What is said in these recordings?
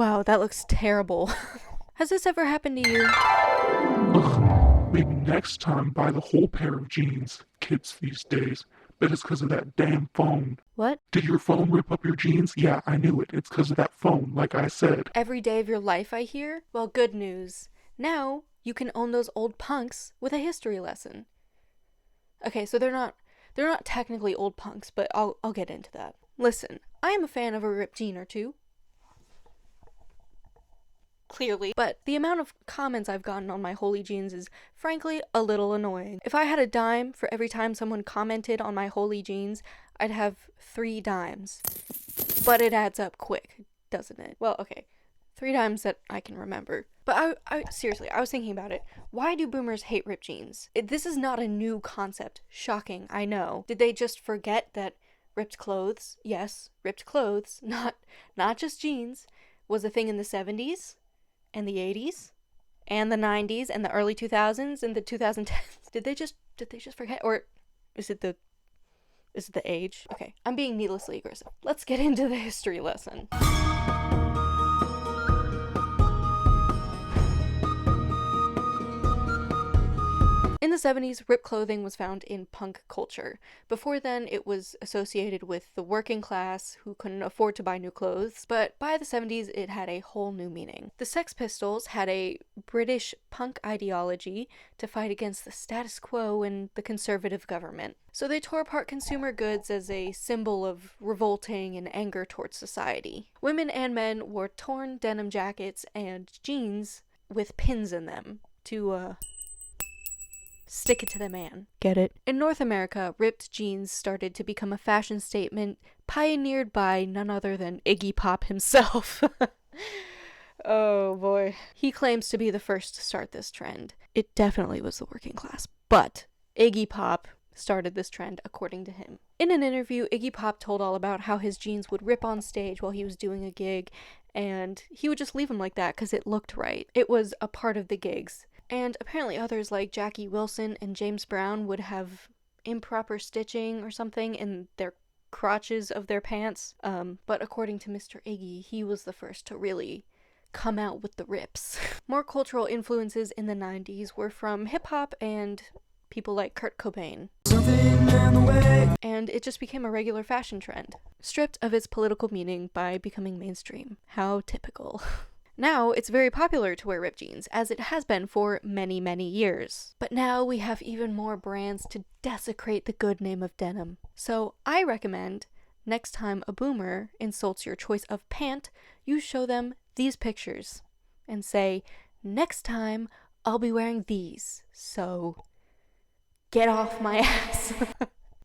Wow, that looks terrible. Has this ever happened to you? Ugh, maybe next time buy the whole pair of jeans. Kids these days. Bet it's because of that damn phone. What? Did your phone rip up your jeans? Yeah, I knew it. It's because of that phone, like I said. Every day of your life, I hear? Well, good news. Now, you can own those old punks with a history lesson. Okay, so they're not technically old punks, but I'll get into that. Listen, I am a fan of a ripped jean or two. Clearly, but the amount of comments I've gotten on my holy jeans is frankly a little annoying. If I had a dime for every time someone commented on my holy jeans, I'd have 3 dimes. But it adds up quick, doesn't it? Well, okay, 3 dimes that I can remember. But I seriously, I was thinking about it. Why do boomers hate ripped jeans? This is not a new concept. Shocking, I know. Did they just forget that ripped clothes, yes, ripped clothes, not just jeans, was a thing in the 70s? And the 80s and the 90s and the early 2000s and the 2010s? Did they just forget, or is it the age? Okay, I'm being needlessly aggressive. Let's get into the history lesson. In the 70s, ripped clothing was found in punk culture. Before then, it was associated with the working class who couldn't afford to buy new clothes, but by the 70s, it had a whole new meaning. The Sex Pistols had a British punk ideology to fight against the status quo and the conservative government. So they tore apart consumer goods as a symbol of revolting and anger towards society. Women and men wore torn denim jackets and jeans with pins in them to, stick it to the man. Get it? In North America, ripped jeans started to become a fashion statement pioneered by none other than Iggy Pop himself. Oh boy. He claims to be the first to start this trend. It definitely was the working class, but Iggy Pop started this trend according to him. In an interview, Iggy Pop told all about how his jeans would rip on stage while he was doing a gig, and he would just leave them like that because it looked right. It was a part of the gigs. And apparently others like Jackie Wilson and James Brown would have improper stitching or something in their crotches of their pants. But according to Mr. Iggy, he was the first to really come out with the rips. More cultural influences in the 90s were from hip-hop and people like Kurt Cobain. And it just became a regular fashion trend, stripped of its political meaning by becoming mainstream. How typical. Now, it's very popular to wear ripped jeans, as it has been for many, many years. But now we have even more brands to desecrate the good name of denim. So I recommend, next time a boomer insults your choice of pant, you show them these pictures and say, next time I'll be wearing these, so get off my ass.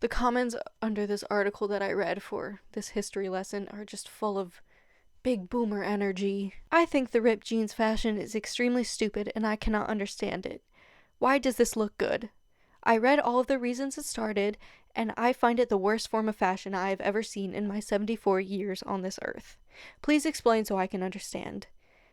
The comments under this article that I read for this history lesson are just full of big boomer energy. I think the ripped jeans fashion is extremely stupid and I cannot understand it. Why does this look good? I read all of the reasons it started, and I find it the worst form of fashion I have ever seen in my 74 years on this earth. Please explain so I can understand.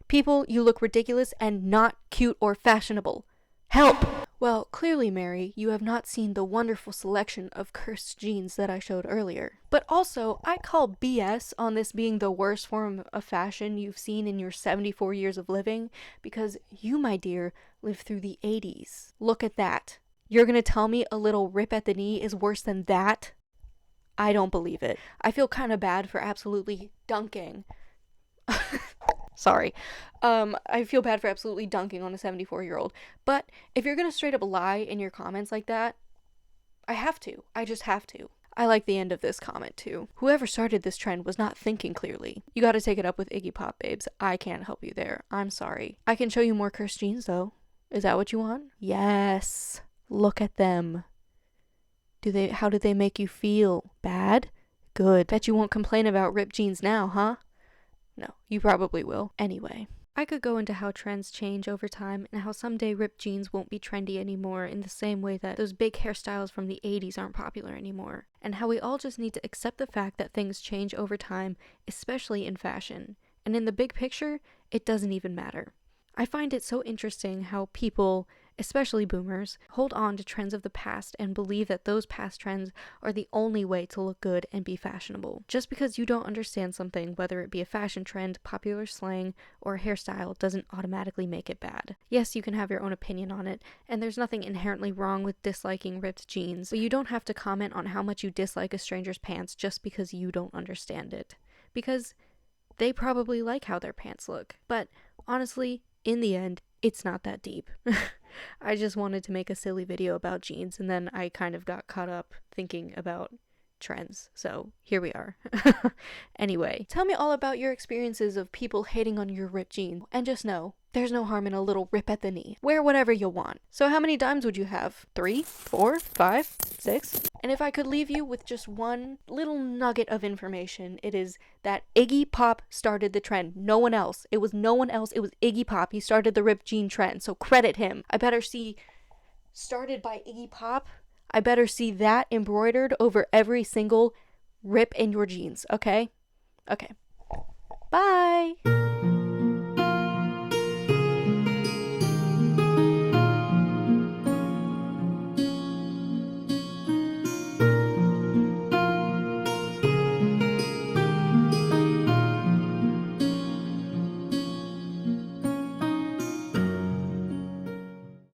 People, you look ridiculous and not cute or fashionable. Help! Well, clearly, Mary, you have not seen the wonderful selection of cursed jeans that I showed earlier. But also, I call BS on this being the worst form of fashion you've seen in your 74 years of living, because you, my dear, lived through the 80s. Look at that. You're gonna tell me a little rip at the knee is worse than that? I don't believe it. I feel kind of bad for absolutely dunking. Sorry. I feel bad for absolutely dunking on a 74-year-old. But if you're gonna straight up lie in your comments like that, I have to. I just have to. I like the end of this comment too. Whoever started this trend was not thinking clearly. You gotta take it up with Iggy Pop, babes. I can't help you there. I'm sorry. I can show you more cursed jeans though. Is that what you want? Yes. Look at them. How do they make you feel? Bad? Good. Bet you won't complain about ripped jeans now, huh? No, you probably will. Anyway, I could go into how trends change over time and how someday ripped jeans won't be trendy anymore in the same way that those big hairstyles from the 80s aren't popular anymore, and how we all just need to accept the fact that things change over time, especially in fashion, and in the big picture, it doesn't even matter. I find it so interesting how people, especially boomers, hold on to trends of the past and believe that those past trends are the only way to look good and be fashionable. Just because you don't understand something, whether it be a fashion trend, popular slang, or a hairstyle, doesn't automatically make it bad. Yes, you can have your own opinion on it, and there's nothing inherently wrong with disliking ripped jeans, but you don't have to comment on how much you dislike a stranger's pants just because you don't understand it. Because they probably like how their pants look. But honestly, in the end, it's not that deep. I just wanted to make a silly video about jeans, and then I kind of got caught up thinking about trends. So here we are. Anyway, tell me all about your experiences of people hating on your ripped jeans. And just know, there's no harm in a little rip at the knee. Wear whatever you want. So how many dimes would you have? 3? 4? 5? 6? And if I could leave you with just one little nugget of information, it is that Iggy Pop started the trend. No one else. It was no one else. It was Iggy Pop. He started the ripped jean trend. So credit him. I better see started by Iggy Pop. I better see that embroidered over every single rip in your jeans. Okay? Okay. Bye!